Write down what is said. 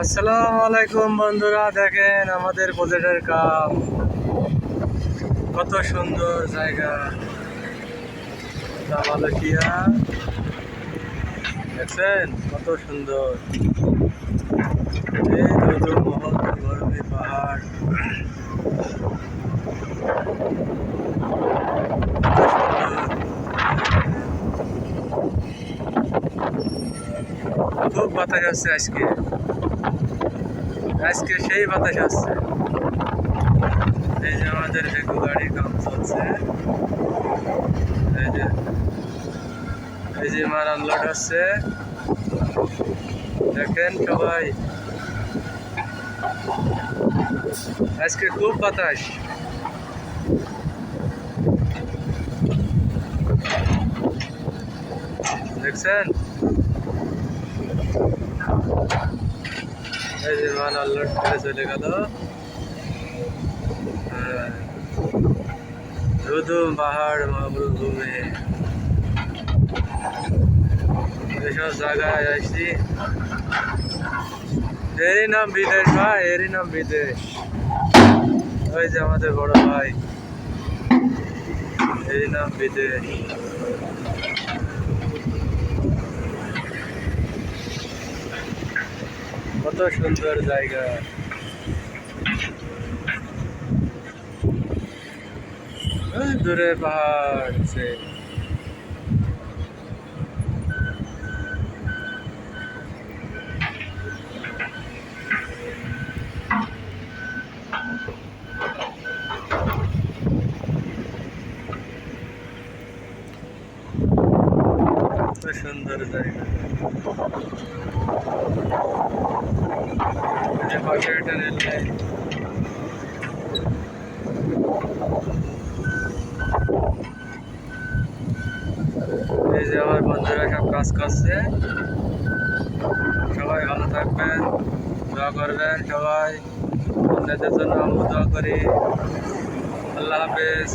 আসসালামু আলাইকুম বন্ধুরা, দেখেন আমাদের প্রজেক্টের কাম। কত সুন্দর জায়গা, দামালকিয়া। দেখছেন কত সুন্দর, এই ধুধু মহল গরমে পাহাড়। কত সুন্দর, খুব বাতাস আসছে আজকে। আজকে সেই বাতাস আসছে। এই যে আমাদের ভেকু গাড়ি কাম চলছে। এই যে মাল আনলোড হচ্ছে, দেখেন সবাই। আজকে খুব বাতাস, দেখছেন। এই যে মাল আনলোড করে চলে গেল। ধুধু পাহাড় মরুভূমি, এসব জায়গায় আসছি। এরই নাম বিদেশ ভাই, এরই নাম বিদেশ। ওই যে আমাদের বড় ভাই, এরই নাম বিদেশ। কত সুন্দর জায়গা, দূরে পাহাড় আছে। কত সুন্দর জায়গা, পাশে একটা রেল লাইন। এই যে আমার বন্ধুরা সব কাজ করছে। সবাই ভালো থাকবেন, দোয়া করবেন সবাই। আপনাদের জন্য আমি দোয়া করি। আল্লাহ হাফেজ।